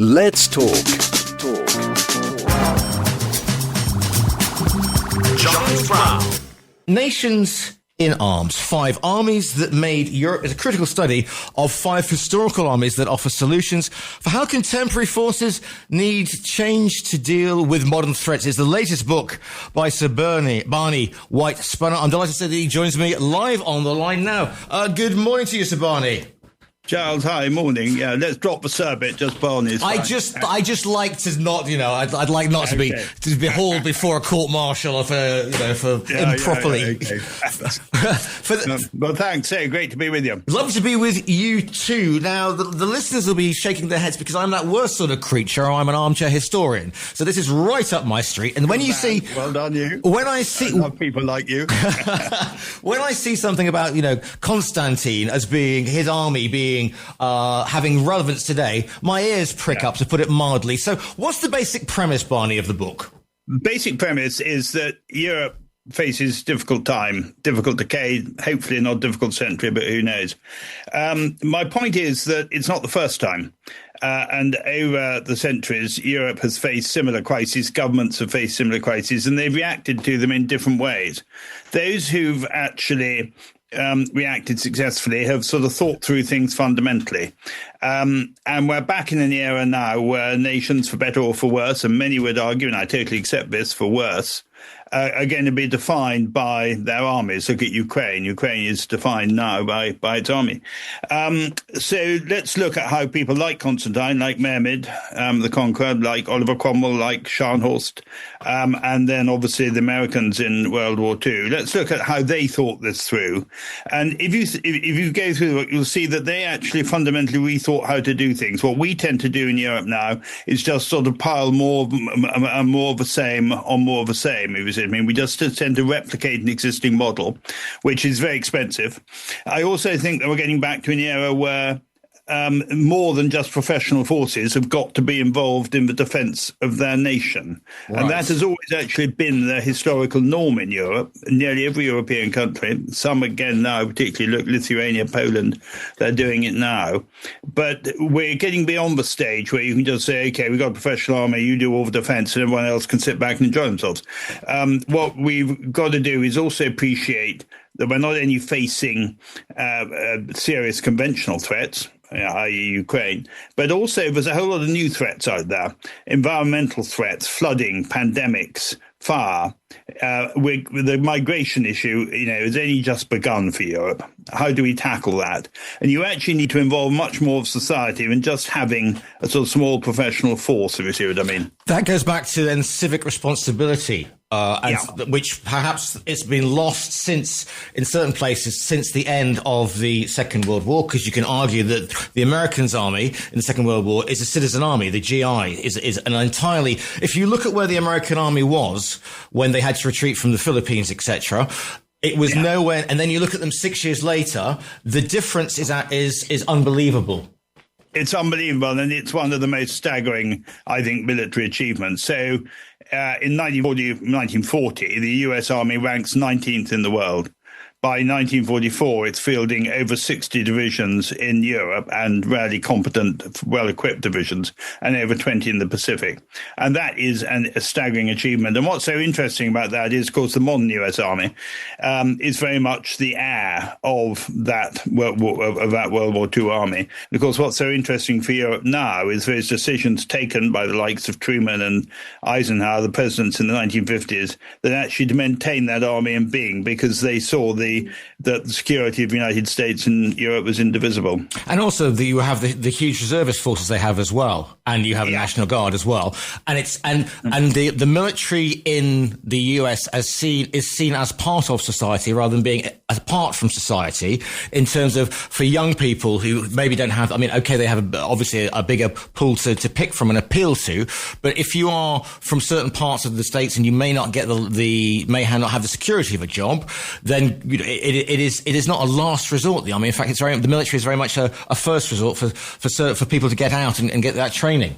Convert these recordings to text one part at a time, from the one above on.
Let's talk. Giles Brown. Nations in Arms. 5 armies that made Europe is a critical study of 5 historical armies that offer solutions for how contemporary forces need change to deal with modern threats. It's the latest book by Sir Barney White Spunner. I'm delighted to say that he joins me live on the line now. Good morning to you, Sir Barney. Giles, hi, morning. Yeah, let's drop the sir bit, just Barney's fine. I just like to not, I'd like not to be hauled before a court martial for improperly. Well, thanks. Hey, great to be with you. Lovely to be with you too. Now, the listeners will be shaking their heads because I'm that worst sort of creature. I'm an armchair historian, so this is right up my street. And when you see, well done, you. When I see, I love people like you. When I see something about Constantine as being his army being having relevance today, my ears prick up, to put it mildly. So what's the basic premise, Barney, of the book? Basic premise is that Europe faces difficult time, difficult decade, hopefully not difficult century, but who knows. My point is that it's not the first time. And over the centuries, Europe has faced similar crises, governments have faced similar crises, and they've reacted to them in different ways. Those who've actually reacted successfully have sort of thought through things fundamentally. And we're back in an era now where nations, for better or for worse, and many would argue, and I totally accept this, for worse, are going to be defined by their armies. Look at Ukraine. Ukraine is defined now by its army. So let's look at how people like Constantine, like Mehmed, the Conqueror, like Oliver Cromwell, like Scharnhorst, and then obviously the Americans in World War II. Let's look at how they thought this through. And if you go through it, you'll see that they actually fundamentally rethought how to do things. What we tend to do in Europe now is just sort of pile more of the same on more of the same. I mean, we just tend to replicate an existing model, which is very expensive. I also think that we're getting back to an era where more than just professional forces have got to be involved in the defence of their nation. Right. And that has always actually been the historical norm in Europe, in nearly every European country. Some, again, now, particularly Lithuania, Poland, they're doing it now. But we're getting beyond the stage where you can just say, OK, we've got a professional army, you do all the defence, and everyone else can sit back and enjoy themselves. What we've got to do is also appreciate that we're not only facing serious conventional threats, i.e. Ukraine, but also there's a whole lot of new threats out there. Environmental threats, flooding, pandemics, fire. The migration issue, has only just begun for Europe. How do we tackle that? And you actually need to involve much more of society than just having a sort of small professional force, if you see what I mean. That goes back to then civic responsibility. Which perhaps it's been lost in certain places since the end of the Second World War, because you can argue that the Americans' army in the Second World War is a citizen army. The GI is an entirely, if you look at where the American army was when they had to retreat from the Philippines, etc., it was nowhere. And then you look at them 6 years later, the difference is unbelievable. It's unbelievable, and it's one of the most staggering, I think, military achievements. So in 1940, the US Army ranks 19th in the world. By 1944, it's fielding over 60 divisions in Europe and rarely competent, well-equipped divisions, and over 20 in the Pacific. And that is a staggering achievement. And what's so interesting about that is, of course, the modern US Army is very much the heir of that World War II army. And of course, what's so interesting for Europe now is those decisions taken by the likes of Truman and Eisenhower, the presidents in the 1950s, that actually to maintain that army in being, because they saw that the security of the United States and Europe was indivisible. And also you have the huge reservist forces they have as well, and you have the National Guard as well. And the military in the US is seen as part of society rather than being apart from society, in terms of for young people who maybe don't have, they have obviously a bigger pool to pick from and appeal to, but if you are from certain parts of the States and you may not get may not have the security of a job, then it is not a last resort. The army, in fact, the military is very much a first resort for people to get out and get that training.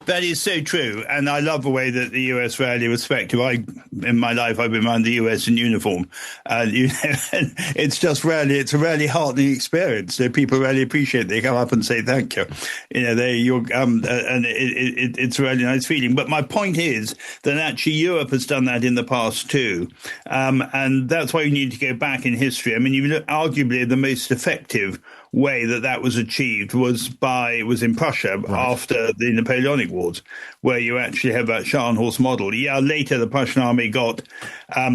That is so true, and I love the way that the US rarely respect you. In my life, I've been around the US in uniform, and it's just it's a rarely heartening experience. So people really appreciate it. They come up and say thank you. And it's a really nice feeling. But my point is that actually Europe has done that in the past too, and that's why you need to go back in history. I mean, arguably the most effective way that was achieved was in Prussia after the Napoleonic Wars, where you actually have that Scharnhorst model. Yeah, later the Prussian army got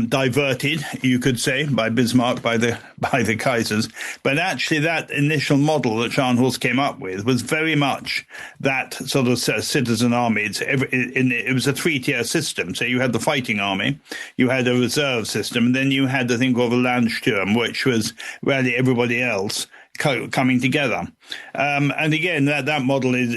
diverted, you could say, by Bismarck, by the Kaisers. But actually, that initial model that Scharnhorst came up with was very much that sort of citizen army. It was a three-tier system. So you had the fighting army, you had a reserve system, and then you had the thing called the Landsturm, which was really everybody else coming together. And again, that model is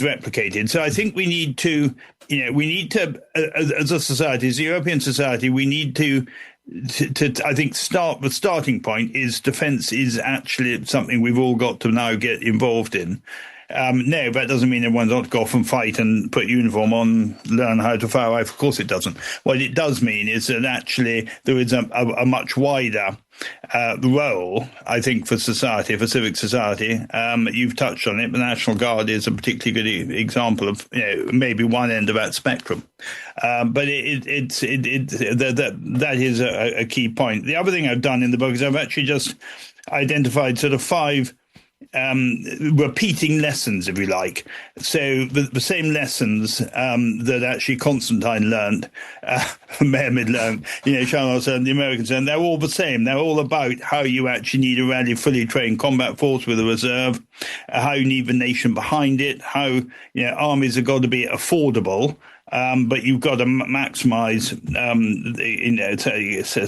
replicated. So I think we need to, as a society, as a European society, we need to I think the starting point is defense is actually something we've all got to now get involved in. No, that doesn't mean everyone's got to go off and fight and put uniform on, learn how to fire a rifle. Of course it doesn't. What it does mean is that actually there is a much wider role, I think, for society, for civic society. You've touched on it. The National Guard is a particularly good example of maybe one end of that spectrum. But that is a key point. The other thing I've done in the book is I've actually just identified sort of 5 repeating lessons, if you like. So the same lessons that actually Constantine learned, Mehmed learned, Charles and the Americans learned, they're all the same. They're all about how you actually need a really fully trained combat force with a reserve, how you need the nation behind it, how armies have got to be affordable. But you've got to maximize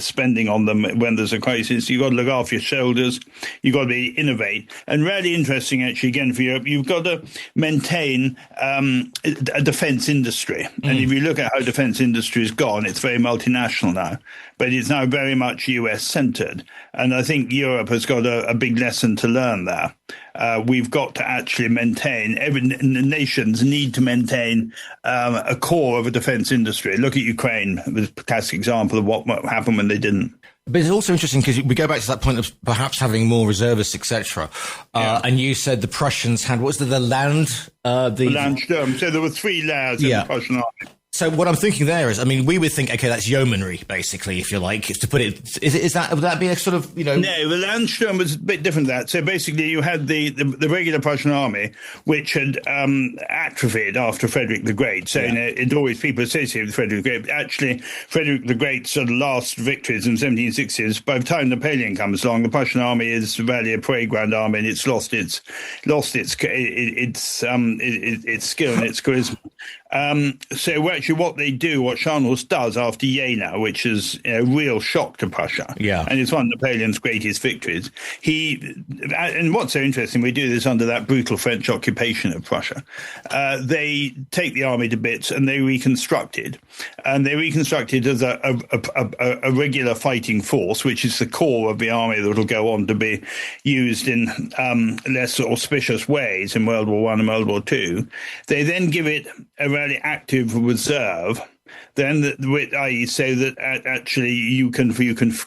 spending on them when there's a crisis. You've got to look after your shoulders. You've got to innovate. And really interesting, actually, again, for Europe, you've got to maintain a defense industry. And if you look at how defense industry has gone, it's very multinational now. But it's now very much US-centered. And I think Europe has got a big lesson to learn there. We've got to actually maintain, nations need to maintain a core of a defense industry. Look at Ukraine, it was a classic example of what happened when they didn't. But it's also interesting because we go back to that point of perhaps having more reservists, etc. And you said the Prussians had, what was the land? The Landsturm. So there were 3 layers in the Prussian army. So what I'm thinking there is, I mean, we would think, okay, that's yeomanry, basically, if you like, to put it. Would that be a sort of, No, the Landsturm was a bit different than that. So basically, you had the regular Prussian army, which had atrophied after Frederick the Great. So it always people associate with Frederick the Great. Actually, Frederick the Great's sort of last victories in the 1760s. By the time Napoleon comes along, the Prussian army is really a parade ground army, and it's lost its skill and its charisma. So actually what Scharnhorst does after Jena, which is a real shock to Prussia, and it's one of Napoleon's greatest victories, and what's so interesting, we do this under that brutal French occupation of Prussia, they take the army to bits and they reconstruct it. And they reconstruct it as a regular fighting force, which is the core of the army that will go on to be used in less auspicious ways in World War I and World War II. They then give it a really active reserve, then i.e. so that actually you can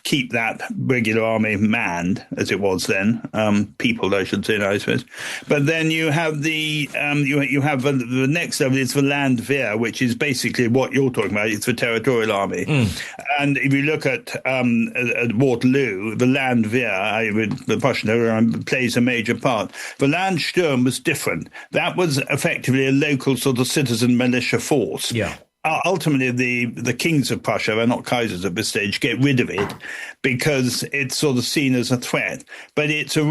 keep that regular army manned, as it was then, peopled, I should say now, I suppose. But then you have the next level is the Landwehr, which is basically what you're talking about. It's the territorial army. And if you look at Waterloo, the Landwehr, the Prussian army, plays a major part. The Landsturm was different. That was effectively a local sort of citizen militia force. Ultimately, the kings of Prussia, they're not Kaisers at this stage, get rid of it because it's sort of seen as a threat. But it's a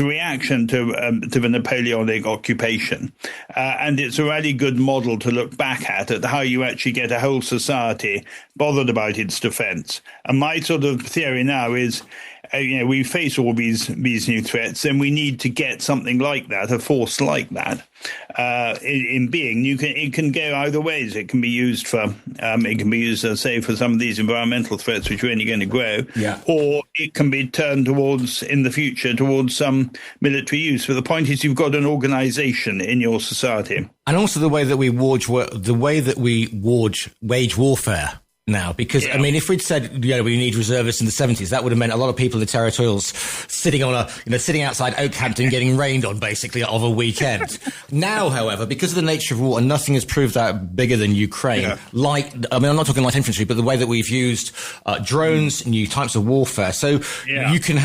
reaction to the Napoleonic occupation, and it's a really good model to look back at how you actually get a whole society bothered about its defence. And my sort of theory now is, we face all these new threats, then we need to get something like that, a force like that, in being. It can go either ways. It can be used for say for some of these environmental threats which are only going to grow, or it can be turned towards in the future towards some military use. But the point is, you've got an organisation in your society, and also the way that we wage warfare now, because I mean, if we'd said we need reservists in the 70s, that would have meant a lot of people in the territorials sitting outside Oakhampton getting rained on basically of a weekend. Now, however, because of the nature of war, and nothing has proved that bigger than Ukraine. I'm not talking light infantry, but the way that we've used drones, new types of warfare. So you could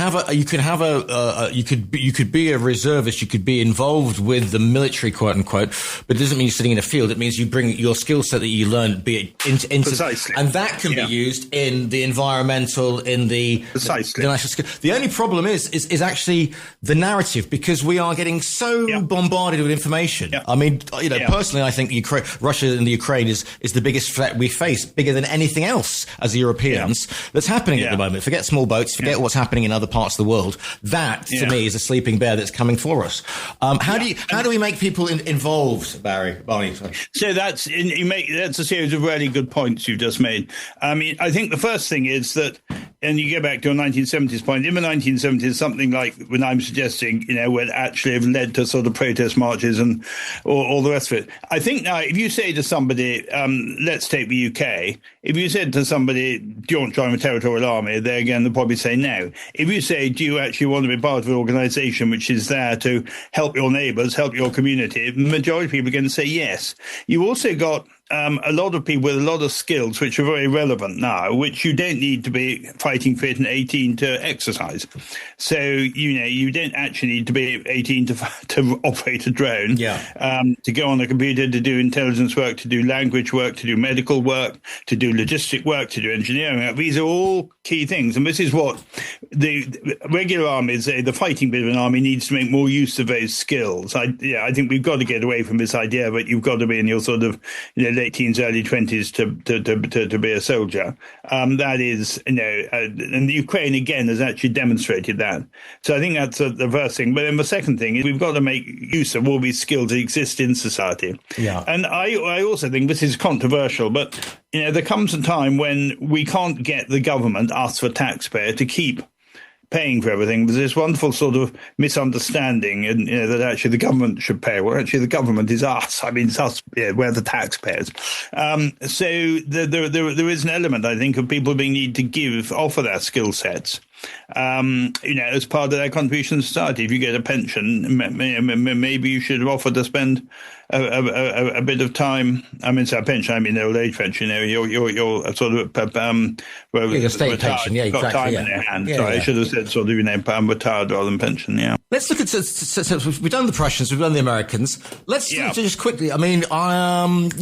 be a reservist, you could be involved with the military, quote unquote, but it doesn't mean you're sitting in a field. It means you bring your skill set that you learn, be it into precisely. And that can be used in the environmental, in the national skill. The only problem is actually the narrative, because we are getting so bombarded with information. I mean, personally, I think Russia and the Ukraine is the biggest threat we face, bigger than anything else as Europeans that's happening at the moment. Forget small boats, forget what's happening in other parts of the world. That, to me, is a sleeping bear that's coming for us. How do we make people involved, Barney? So that's a series of really good points you've just made. I mean, I think the first thing is that, and you go back to a 1970s point, in the 1970s, something like when I'm suggesting, would actually have led to sort of protest marches and all the rest of it. I think now, if you say to somebody, let's take the UK, if you said to somebody, do you want to join the territorial army? They're going to probably say no. If you say, do you actually want to be part of an organisation which is there to help your neighbours, help your community, the majority of people are going to say yes. You also got a lot of people with a lot of skills which are very relevant now, which you don't need to be fighting fit and 18 to exercise. So, you don't actually need to be 18 to operate a drone, to go on a computer, to do intelligence work, to do language work, to do medical work, to do logistic work, to do engineering work. These are all key things. And this is what the regular armies, the fighting bit of an army, needs to make more use of those skills. I think we've got to get away from this idea that you've got to be in your sort of, late teens, early 20s to be a soldier. That is, and the Ukraine again has actually demonstrated that. So I think that's the first thing. But then the second thing is we've got to make use of all these skills that exist in society. And I also think this is controversial, but there comes a time when we can't get the government, us the taxpayer, to keep paying for everything. There's this wonderful sort of misunderstanding, and that actually the government should pay. Well, actually, the government is us. I mean, it's us. We're the taxpayers. So there is an element, I think, of people being need to offer their skill sets. As part of their contribution to society. If you get a pension, maybe you should offer to spend a bit of time. I mean, so a pension, I mean, old age pension. You're sort of your state retired, pension. You've got time in your hand. I should have said sort of retired rather than pension. Let's look at. So we've done the Prussians, we've done the Americans. Let's just quickly. I mean,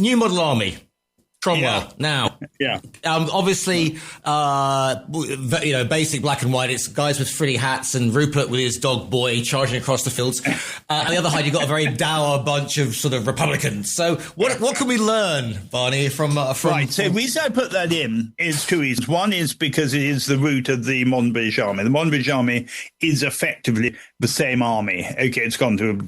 new model army. Cromwell. Now, obviously, basic black and white. It's guys with frilly hats and Rupert with his dog boy charging across the fields. On the other hand, you've got a very dour bunch of sort of Republicans. So, what can we learn, Barney, from? Right. So, the reason I put that in is two reasons. One is because it is the root of the modern British Army. The modern British Army is effectively the same army. Okay, it's gone through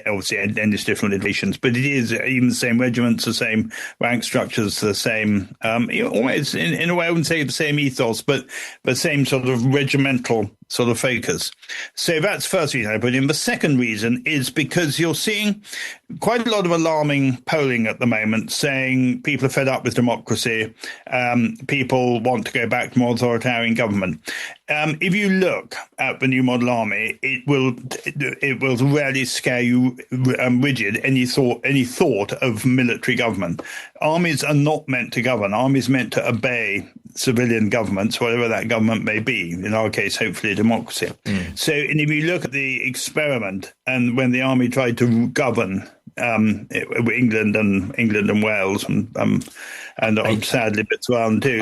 obviously endless different iterations, but it is even the same regiments, the same rank structures. The same, almost in a way, I wouldn't say the same ethos, but the same sort of regimental sort of focus. So that's the first reason I put in. The second reason is because you're seeing quite a lot of alarming polling at the moment saying people are fed up with democracy. People want to go back to more authoritarian government. If you look at the new model army, it will rarely scare you rigid any thought of military government. Armies are not meant to govern. Armies are meant to obey civilian governments, whatever that government may be. In our case, hopefully democracy. So, and if you look at the experiment and when the army tried to govern England and Wales, and sadly Botswana too.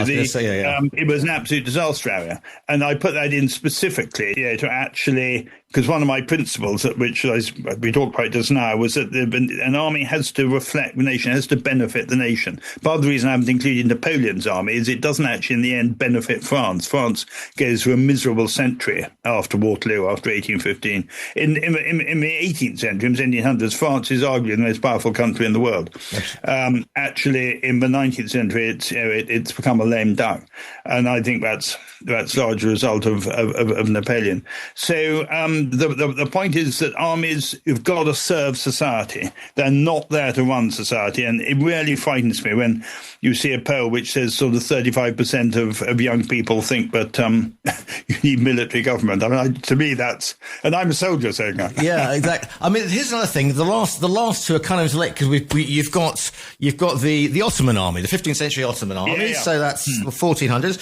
It was an absolute disaster area, and I put that in specifically, to actually, because one of my principles, which we talked about just now, was that an army has to reflect the nation, has to benefit the nation. Part of the reason I haven't included Napoleon's army is it doesn't actually, in the end, benefit France. France goes through a miserable century after Waterloo, after 1815. In the 18th century, in the 1700s, France is arguably the most powerful country in the world. Yes. Actually, in the 19th century, it's become a lame duck, and I think that's largely a result of Napoleon. So the point is that armies have got to serve society. They're not there to run society, and it really frightens me when you see a poll which says sort of 35% of young people think that you need military government. I mean, to me, that's, and I'm a soldier saying that. Yeah, exactly. I mean, here's another thing. The last two are kind of late because you've got the Ottoman army, the 15th century Ottoman army. Yeah. So that's the 1400s.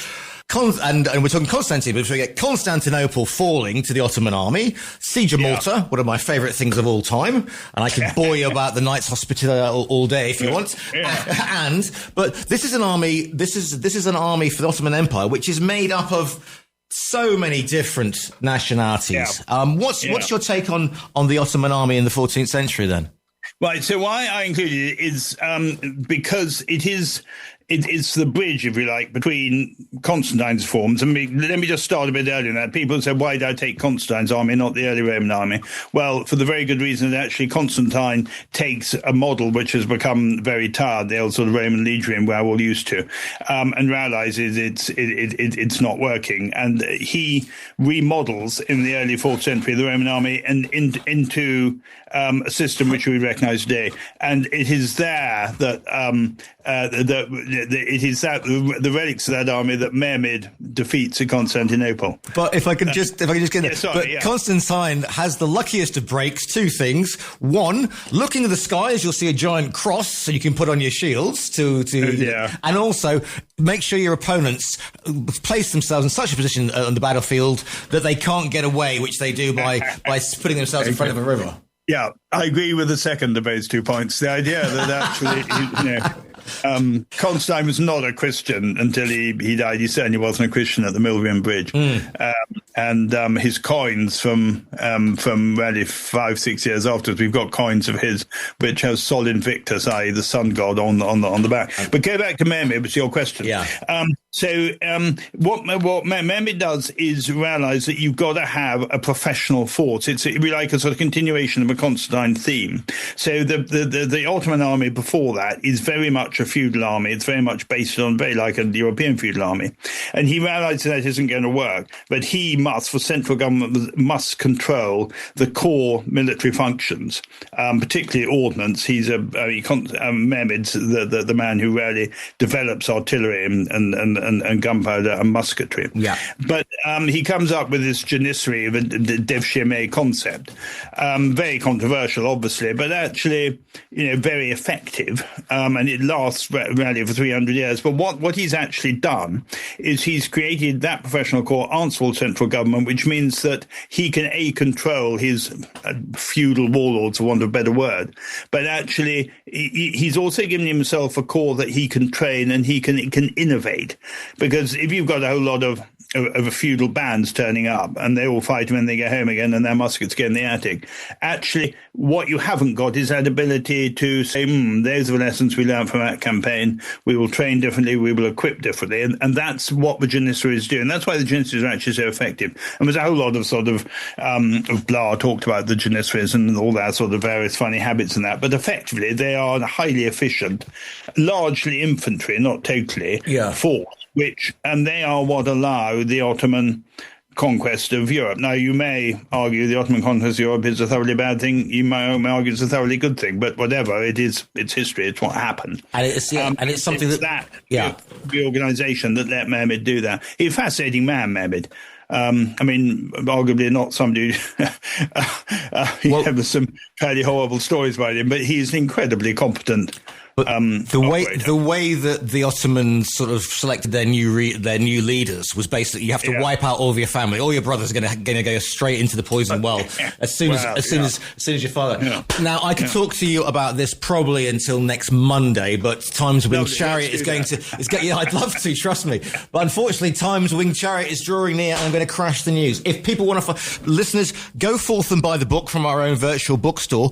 And we're talking Constantine, but we get Constantinople falling to the Ottoman army, siege of Malta, one of my favourite things of all time, and I could bore you about the Knights Hospitaller all day if you want. Yeah. But this is an army. This is an army for the Ottoman Empire, which is made up of so many different nationalities. Yeah. What's your take on the Ottoman army in the 14th century then? Right. So why I included it is because it's the bridge, if you like, between Constantine's forms. Let me just start a bit earlier than that. People said, why did I take Constantine's army, not the early Roman army? Well, for the very good reason that actually Constantine takes a model which has become very tired, the old sort of Roman legionary we're all used to, and realizes it's not working. And he remodels in the early 4th century the Roman army and into a system which we recognize today. And it is there that it is that the relics of that army that Mehmed defeats at Constantinople. But if I could just get there, Constantine has the luckiest of breaks. Two things: one, looking at the skies, you'll see a giant cross, so you can put on your shields and also make sure your opponents place themselves in such a position on the battlefield that they can't get away, which they do by putting themselves in front of a river. Yeah, I agree with the second of those 2 points. The idea that actually, Constantine was not a Christian until he died. He certainly wasn't a Christian at the Milvian Bridge. And his coins from really 5-6 years afterwards, we've got coins of his which has Sol Invictus, i.e. the sun god on the back. But go back to Mehmed, which is your question. Yeah. What Mehmed does is realize that you've got to have a professional force. It's like a sort of continuation of a Constantine theme. So the Ottoman army before that is very much a feudal army. It's very much based on very like a European feudal army. And he realizes that isn't going to work. But he must, for central government, must control the core military functions, particularly ordnance. He's Mehmed's the man who really develops artillery and gunpowder and musketry. Yeah. But he comes up with this janissary of the Devshirme concept. Very controversial, obviously, but actually, very effective. And it lasts really for 300 years. But what he's actually done is he's created that professional corps answerable central government, which means that he can control his feudal warlords, for want of a better word. But actually, he's also given himself a corps that he can train and he can innovate. Because if you've got a whole lot of feudal bands turning up and they all fight when they get home again and their muskets get in the attic, actually what you haven't got is that ability to say, those are the lessons we learned from that campaign. We will train differently, we will equip differently. And that's what the Janissaries do. And that's why the Janissaries are actually so effective. And there's a whole lot of sort of blah talked about the Janissaries and all that sort of various funny habits and that. But effectively, they are highly efficient, largely infantry, not totally, force. And they are what allow the Ottoman conquest of Europe. Now, you may argue the Ottoman conquest of Europe is a thoroughly bad thing. You may argue it's a thoroughly good thing. But whatever, it's history. It's what happened. And it's something the organisation that let Mehmed do that. He's a fascinating man, Mehmed. Arguably not somebody who has some fairly horrible stories about him, but he's an incredibly competent the way that the Ottomans sort of selected their new leaders was basically you have to wipe out all of your family. All your brothers are going to go straight into the poison well as soon as your father. Yeah. Now I could talk to you about this probably until next Monday, but Time's Winged Chariot is going to. I'd love to, trust me. But unfortunately, Time's Winged Chariot is drawing near, and I'm going to crash the news. If people want to, listeners, go forth and buy the book from our own virtual bookstore.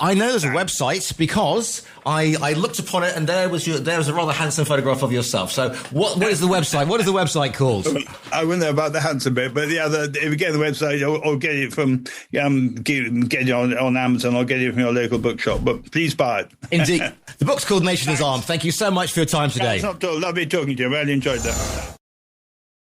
I know there's a website because I looked upon it and there was a rather handsome photograph of yourself. So what is the website? What is the website called? I wouldn't know about the handsome bit, but if you get the website or get it from get it on Amazon or get it from your local bookshop. But please buy it. Indeed. The book's called Nation is Armed. Thank you so much for your time today. It's not lovely talking to you. I really enjoyed that.